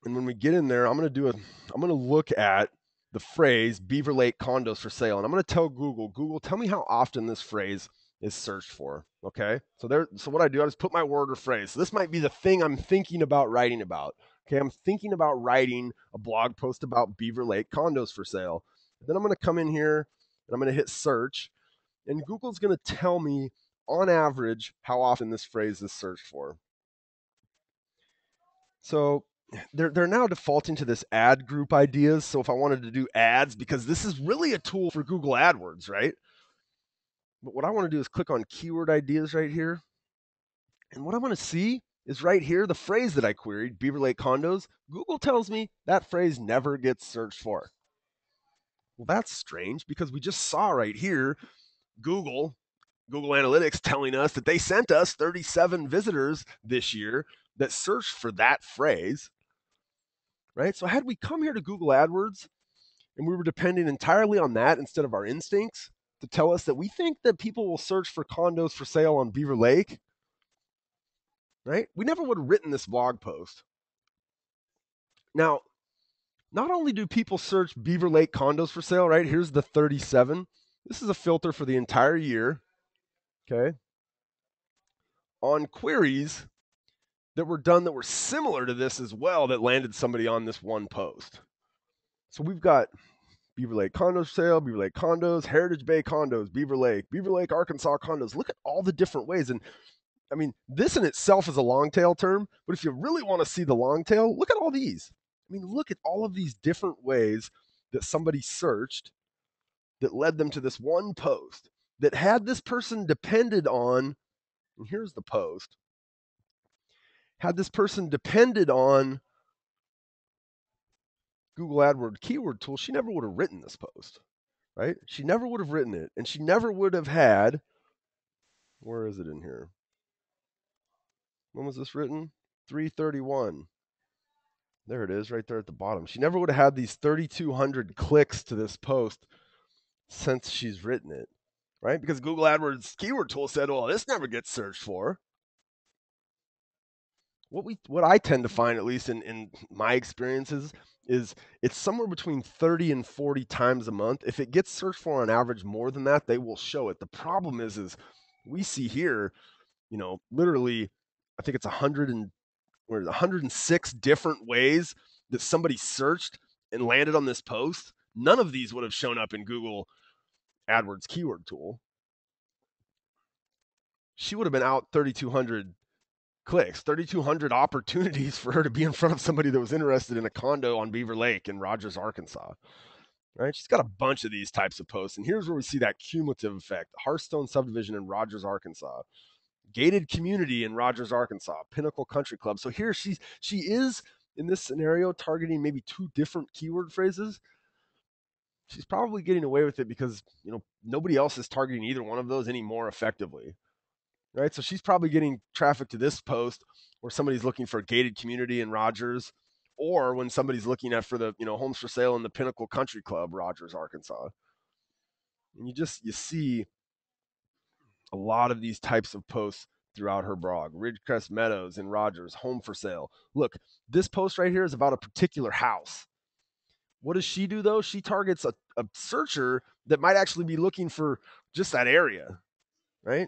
And when we get in there, I'm going to look at the phrase Beaver Lake condos for sale. And I'm going to tell Google, tell me how often this phrase is searched for. Okay. So what I do, I just put my word or phrase. So this might be the thing I'm thinking about writing about. Okay. I'm thinking about writing a blog post about Beaver Lake condos for sale. Then I'm going to come in here and I'm going to hit search, and Google's going to tell me on average how often this phrase is searched for. So they're now defaulting to this ad group ideas. So if I wanted to do ads, because this is really a tool for Google AdWords, right? But what I want to do is click on keyword ideas right here. And what I want to see is right here, the phrase that I queried, Beaver Lake condos. Google tells me that phrase never gets searched for. Well, that's strange because we just saw right here, Google Analytics telling us that they sent us 37 visitors this year that searched for that phrase. Right? So had we come here to Google AdWords and we were depending entirely on that instead of our instincts to tell us that we think that people will search for condos for sale on Beaver Lake, right? We never would have written this blog post. Now, not only do people search Beaver Lake condos for sale, right? Here's the 37. This is a filter for the entire year, okay? On queries that were done that were similar to this as well that landed somebody on this one post. So we've got Beaver Lake condos sale, Beaver Lake condos, Heritage Bay condos, Beaver Lake, Arkansas condos. Look at all the different ways. And I mean, this in itself is a long tail term, but if you really want to see the long tail, look at all these. I mean, look at all of these different ways that somebody searched that led them to this one post that had this person depended on, and here's the post, had this person depended on Google AdWords keyword tool, she never would have written this post, right? She never would have written it, and she never would have had, where is it in here? When was this written? 331. There it is, right there at the bottom. She never would have had these 3,200 clicks to this post since she's written it, right? Because Google AdWords keyword tool said, well, this never gets searched for. What I tend to find, at least in my experiences, is it's somewhere between 30 and 40 times a month. If it gets searched for on average more than that, they will show it. The problem is we see here, literally, I think it's 106 different ways that somebody searched and landed on this post. None of these would have shown up in Google AdWords keyword tool. She would have been out 3,200 clicks, 3,200 opportunities for her to be in front of somebody that was interested in a condo on Beaver Lake in Rogers, Arkansas. Right? She's got a bunch of these types of posts. And here's where we see that cumulative effect. Hearthstone subdivision in Rogers, Arkansas. Gated community in Rogers, Arkansas. Pinnacle Country Club. So here she is in this scenario targeting maybe two different keyword phrases. she's probably getting away with it because, nobody else is targeting either one of those any more effectively, right? So she's probably getting traffic to this post where somebody's looking for a gated community in Rogers, or when somebody's looking at for the, homes for sale in the Pinnacle Country Club, Rogers, Arkansas. And you see a lot of these types of posts throughout her blog. Ridgecrest Meadows in Rogers, home for sale. Look, this post right here is about a particular house. What does she do though? She targets a searcher that might actually be looking for just that area, right?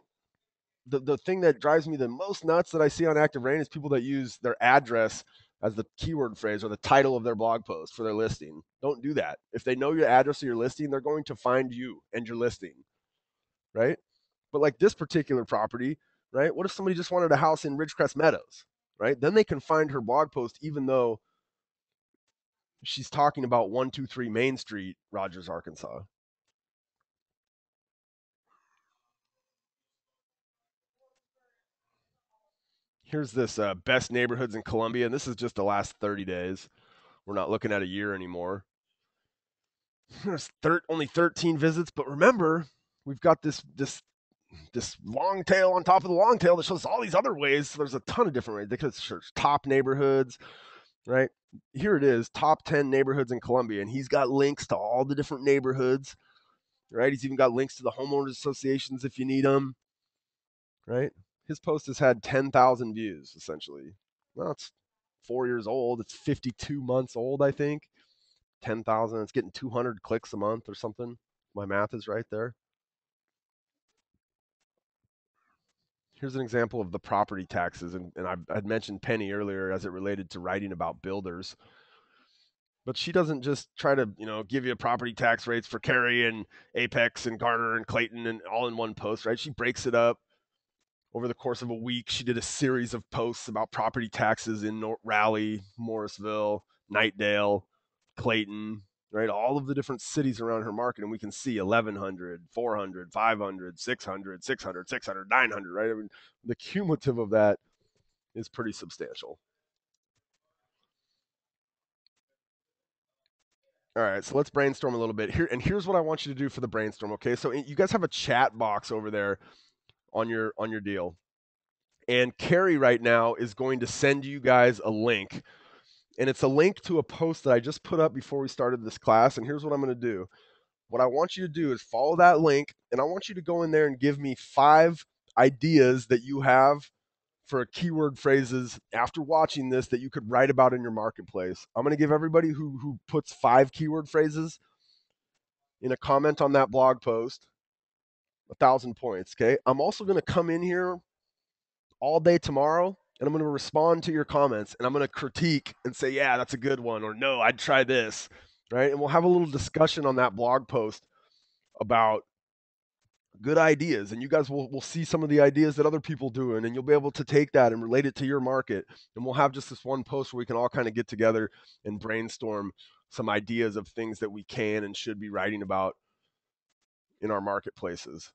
The thing that drives me the most nuts that I see on ActiveRain is people that use their address as the keyword phrase or the title of their blog post for their listing. Don't do that. If they know your address of your listing, they're going to find you and your listing, right? But like this particular property, right? What if somebody just wanted a house in Ridgecrest Meadows, right? Then they can find her blog post even though she's talking about 123 Main Street, Rogers, Arkansas. Here's this best neighborhoods in Columbia, and this is just the last 30 days. We're not looking at a year anymore. There's only 13 visits, but remember, we've got this long tail on top of the long tail that shows all these other ways. So there's a ton of different ways. They could search top neighborhoods, right? Here it is, top 10 neighborhoods in Columbia, and he's got links to all the different neighborhoods, right? He's even got links to the homeowners associations if you need them, right? His post has had 10,000 views, essentially. Well, it's 4 years old. It's 52 months old, I think. 10,000. It's getting 200 clicks a month or something. My math is right there. Here's an example of the property taxes, and I'd mentioned Penny earlier as it related to writing about builders. But she doesn't just try to, give you property tax rates for Cary and Apex and Garner and Clayton and all in one post, right? She breaks it up over the course of a week. She did a series of posts about property taxes in Raleigh, Morrisville, Knightdale, Clayton, right? All of the different cities around her market. And we can see 1,100, 400, 500, 600, 600, 600, 900, right? I mean, the cumulative of that is pretty substantial. All right, so let's brainstorm a little bit here. And here's what I want you to do for the brainstorm. Okay, so you guys have a chat box over there on your deal, and Carrie right now is going to send you guys a link, and it's a link to a post that I just put up before we started this class. And here's what I'm going to do. What I want you to do is follow that link, and I want you to go in there and give me 5 ideas that you have for keyword phrases after watching this that you could write about in your marketplace. I'm going to give everybody who puts 5 keyword phrases in a comment on that blog post 1,000 points. Okay. I'm also going to come in here all day tomorrow and I'm going to respond to your comments and I'm going to critique and say, yeah, that's a good one, or no, I'd try this. Right. And we'll have a little discussion on that blog post about good ideas, and you guys will see some of the ideas that other people do, and you'll be able to take that and relate it to your market. And we'll have just this one post where we can all kind of get together and brainstorm some ideas of things that we can and should be writing about in our marketplaces.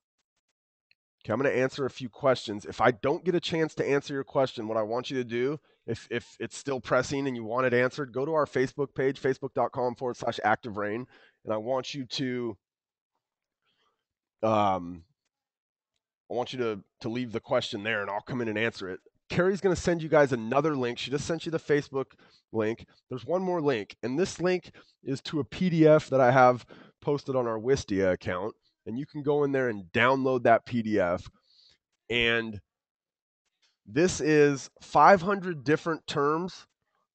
Okay, I'm going to answer a few questions. If I don't get a chance to answer your question, what I want you to do, if it's still pressing and you want it answered, go to our Facebook page, facebook.com/ActiveRain, and I want you to leave the question there, and I'll come in and answer it. Carrie's going to send you guys another link. She just sent you the Facebook link. There's one more link, and this link is to a PDF that I have posted on our Wistia account, and you can go in there and download that PDF. And this is 500 different terms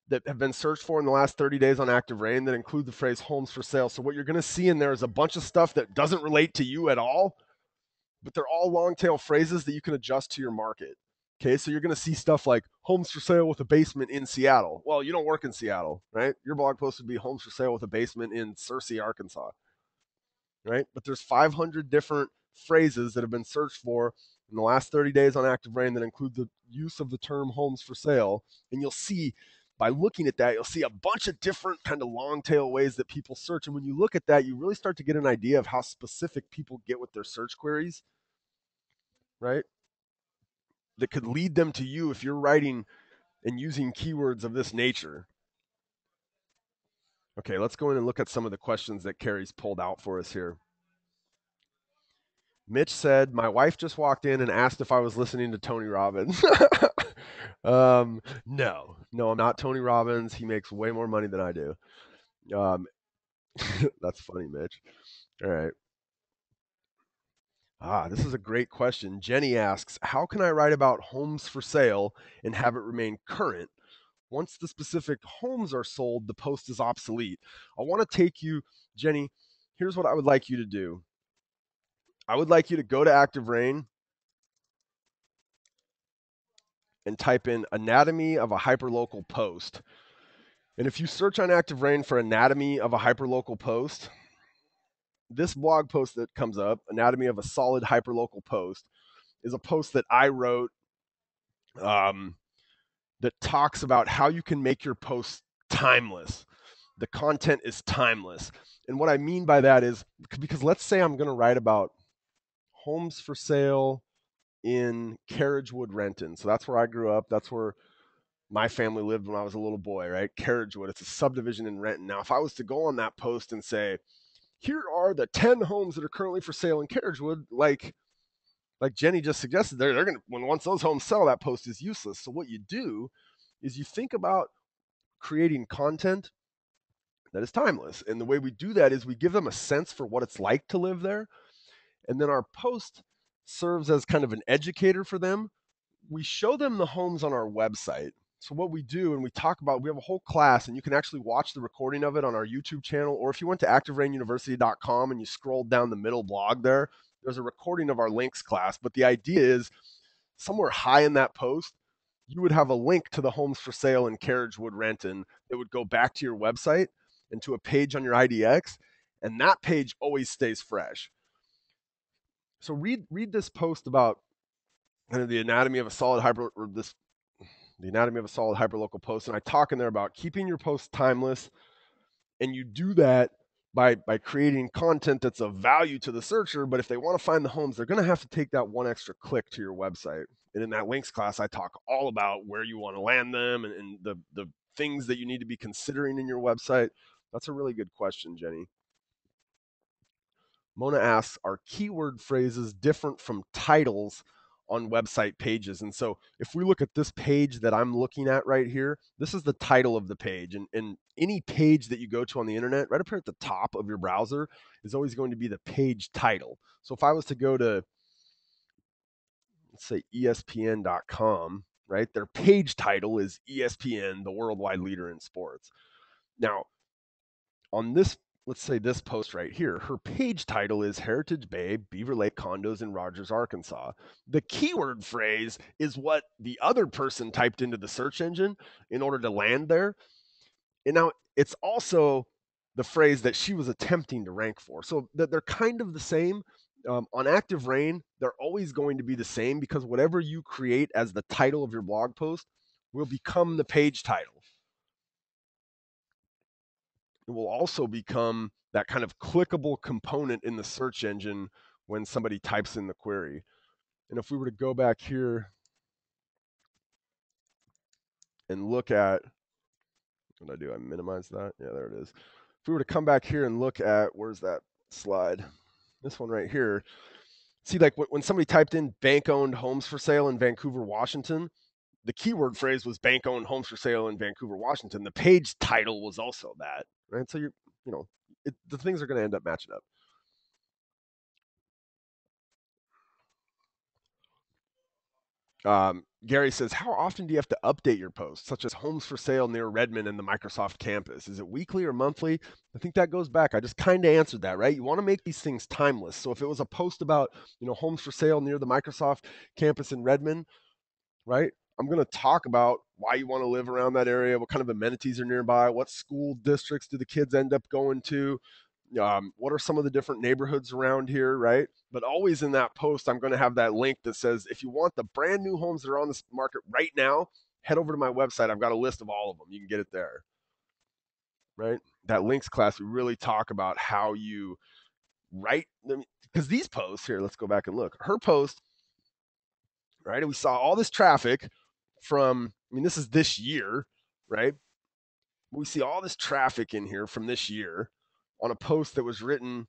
that have been searched for in the last 30 days on ActiveRain that include the phrase homes for sale. So what you're going to see in there is a bunch of stuff that doesn't relate to you at all, but they're all long tail phrases that you can adjust to your market. Okay, so you're going to see stuff like homes for sale with a basement in Seattle. Well, you don't work in Seattle, right? Your blog post would be homes for sale with a basement in Searcy, Arkansas, right? But there's 500 different phrases that have been searched for in the last 30 days on ActiveRain that include the use of the term homes for sale. And you'll see by looking at that, you'll see a bunch of different kind of long tail ways that people search. And when you look at that, you really start to get an idea of how specific people get with their search queries, right? That could lead them to you if you're writing and using keywords of this nature. Okay, let's go in and look at some of the questions that Carrie's pulled out for us here. Mitch said, "My wife just walked in and asked if I was listening to Tony Robbins." No, I'm not Tony Robbins. He makes way more money than I do. Um, that's funny, Mitch. All right. This is a great question. Jenny asks, "How can I write about homes for sale and have it remain current? Once the specific homes are sold, the post is obsolete." I want to take you, Jenny. Here's what I would like you to do. I would like you to go to ActiveRain and type in anatomy of a hyperlocal post. And if you search on ActiveRain for anatomy of a hyperlocal post, this blog post that comes up, anatomy of a solid hyperlocal post, is a post that I wrote um, that talks about how you can make your posts timeless. The content is timeless. And what I mean by that is because let's say I'm going to write about homes for sale in Carriagewood, Renton. So that's where I grew up. That's where my family lived when I was a little boy, right? Carriagewood. It's a subdivision in Renton. Now, if I was to go on that post and say, here are the 10 homes that are currently for sale in Carriagewood, like Jenny just suggested, they're gonna once those homes sell, that post is useless. So what you do is you think about creating content that is timeless. And the way we do that is we give them a sense for what it's like to live there. And then our post serves as kind of an educator for them. We show them the homes on our website. So what we do, and we talk about, we have a whole class, and you can actually watch the recording of it on our YouTube channel, or if you went to activerainuniversity.com and you scrolled down the middle blog there, there's a recording of our links class. But the idea is somewhere high in that post, you would have a link to the homes for sale in Carriagewood, Renton that would go back to your website and to a page on your IDX, and that page always stays fresh. So read this post about kind of the anatomy of a solid the anatomy of a solid hyperlocal post, and I talk in there about keeping your posts timeless, and you do that by creating content that's of value to the searcher. But if they want to find the homes, they're going to have to take that one extra click to your website. And in that links class, I talk all about where you want to land them and the things that you need to be considering in your website. That's a really good question, Jenny. Mona asks, are keyword phrases different from titles on website pages? And so if we look at this page that I'm looking at right here, this is the title of the page. And any page that you go to on the internet, right up here at the top of your browser, is always going to be the page title. So if I was to go to, let's say, ESPN.com, right, their page title is ESPN, the worldwide leader in sports. Now, on this, let's say this post right here, her page title is Heritage Bay Beaver Lake Condos in Rogers, Arkansas. The keyword phrase is what the other person typed into the search engine in order to land there. And now it's also the phrase that she was attempting to rank for. So that they're kind of the same. On ActiveRain, they're always going to be the same because whatever you create as the title of your blog post will become the page title. It will also become that kind of clickable component in the search engine when somebody types in the query. And if we were to go back here and look at, what did I do? I minimized that. Yeah, there it is. If we were to come back here and look at, where's that slide? This one right here. See, like when somebody typed in bank-owned homes for sale in Vancouver, Washington, the keyword phrase was bank-owned homes for sale in Vancouver, Washington. The page title was also that, right? So the things are going to end up matching up. Gary says, how often do you have to update your posts, such as homes for sale near Redmond and the Microsoft campus? Is it weekly or monthly? I think that goes back. I just kind of answered that, right? You want to make these things timeless. So if it was a post about, homes for sale near the Microsoft campus in Redmond, right? I'm going to talk about why you want to live around that area, what kind of amenities are nearby, what school districts do the kids end up going to, what are some of the different neighborhoods around here, right? But always in that post, I'm going to have that link that says, if you want the brand new homes that are on this market right now, head over to my website. I've got a list of all of them. You can get it there, right? That links class, we really talk about how you write them. Because these posts here, let's go back and look. Her post, right? And we saw all this traffic from, this is this year, right? We see all this traffic in here from this year on a post that was written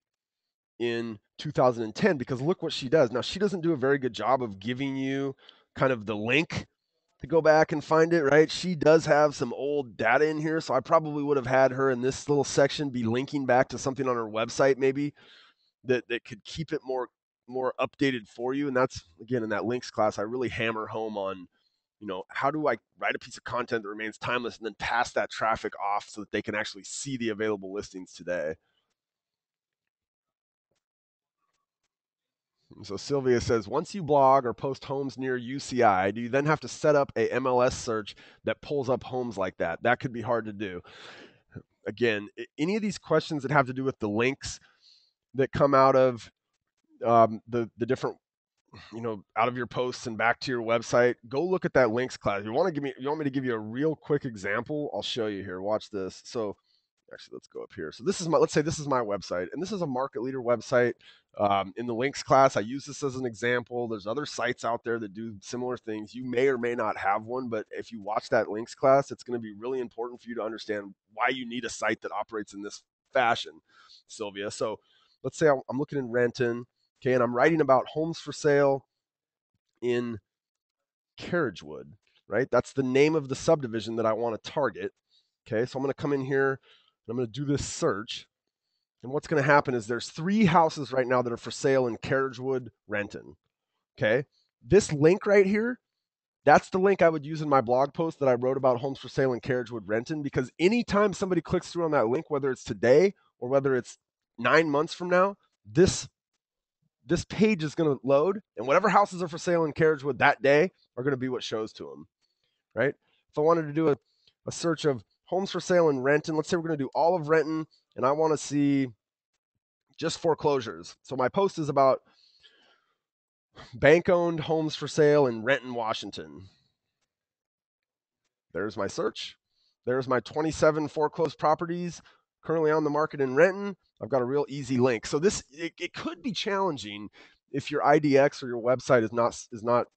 in 2010, because look what she does. Now, she doesn't do a very good job of giving you kind of the link to go back and find it, right? She does have some old data in here, so I probably would have had her in this little section be linking back to something on her website maybe that could keep it more updated for you. And that's, again, in that links class, I really hammer home on, how do I write a piece of content that remains timeless and then pass that traffic off so that they can actually see the available listings today. So Sylvia says, once you blog or post homes near UCI, do you then have to set up a MLS search that pulls up homes like that? That could be hard to do. Again, any of these questions that have to do with the links that come out of the different, out of your posts and back to your website, go look at that links class. You want me to give you a real quick example? I'll show you here. Watch this. So actually, let's go up here. So let's say this is my website, and this is a market leader website. In the links class, I use this as an example. There's other sites out there that do similar things. You may or may not have one, but if you watch that links class, it's going to be really important for you to understand why you need a site that operates in this fashion, Sylvia. So let's say I'm looking in Renton, okay, and I'm writing about homes for sale in Carriagewood, right? That's the name of the subdivision that I want to target. Okay, so I'm going to come in here and I'm going to do this search. And what's going to happen is there's 3 houses right now that are for sale in Carriagewood, Renton. Okay, this link right here, that's the link I would use in my blog post that I wrote about homes for sale in Carriagewood, Renton, because anytime somebody clicks through on that link, whether it's today or whether it's 9 months from now, this page is going to load, and whatever houses are for sale in Carriagewood that day are going to be what shows to them, right? If I wanted to do a search of homes for sale in Renton, let's say we're going to do all of Renton, and I want to see just foreclosures. So my post is about bank-owned homes for sale in Renton, Washington. There's my search. There's my 27 foreclosed properties currently on the market in Renton. I've got a real easy link. So it could be challenging if your IDX or your website is not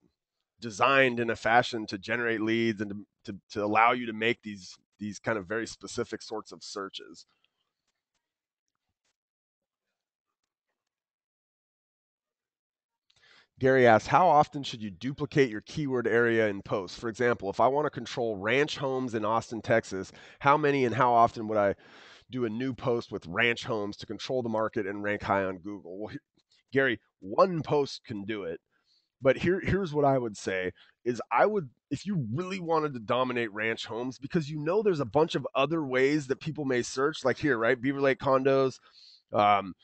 designed in a fashion to generate leads and to allow you to make these kind of very specific sorts of searches. Gary asks, how often should you duplicate your keyword area in posts? For example, if I want to control ranch homes in Austin, Texas, how many and how often would I do a new post with ranch homes to control the market and rank high on Google? Well, Gary, one post can do it. But here's what I would say is if you really wanted to dominate ranch homes, because there's a bunch of other ways that people may search, like here, right? Beaver Lake condos, um,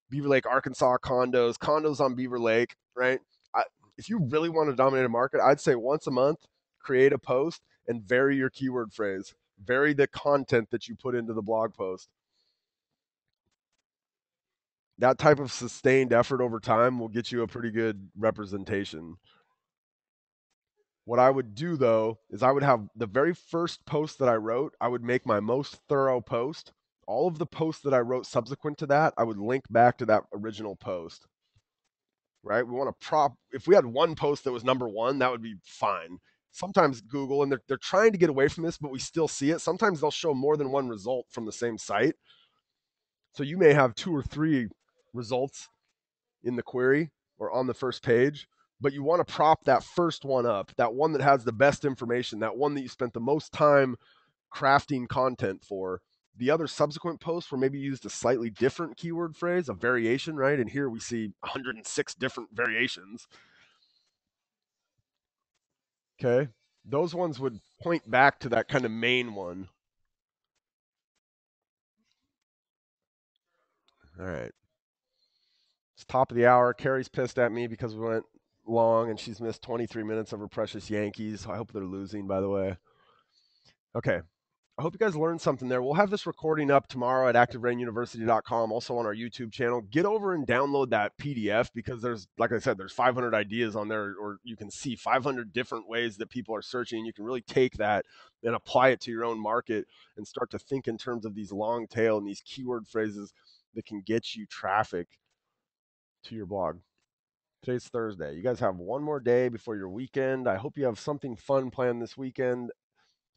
Beaver Lake, Arkansas condos on Beaver Lake, right? I, if you really want to dominate a market, I'd say once a month, create a post and vary your keyword phrase, vary the content that you put into the blog post. That type of sustained effort over time will get you a pretty good representation. What I would do though is I would have the very first post that I wrote, I would make my most thorough post. All of the posts that I wrote subsequent to that, I would link back to that original post. Right? We want to if we had one post that was number 1, that would be fine. Sometimes Google, and they're trying to get away from this, but we still see it. Sometimes they'll show more than one result from the same site. So you may have 2 or 3 results in the query or on the first page, but you want to prop that first one up, that one that has the best information, that one that you spent the most time crafting content for. The other subsequent posts were maybe used a slightly different keyword phrase, a variation, right? And here we see 106 different variations. Okay. Those ones would point back to that kind of main one. All right. It's top of the hour. Carrie's pissed at me because we went long and she's missed 23 minutes of her precious Yankees. I hope they're losing, by the way. Okay. I hope you guys learned something there. We'll have this recording up tomorrow at ActiveRainUniversity.com, also on our YouTube channel. Get over and download that PDF because like I said, there's 500 ideas on there, or you can see 500 different ways that people are searching. You can really take that and apply it to your own market and start to think in terms of these long tail and these keyword phrases that can get you traffic to your blog. Today's Thursday. You guys have one more day before your weekend. I hope you have something fun planned this weekend.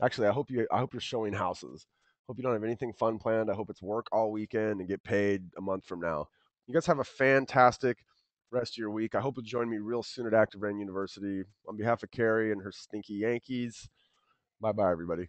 Actually, I hope you're showing houses. Hope you don't have anything fun planned. I hope it's work all weekend and get paid a month from now. You guys have a fantastic rest of your week. I hope you'll join me real soon at ActiveRain University. On behalf of Carrie and her stinky Yankees, bye bye, everybody.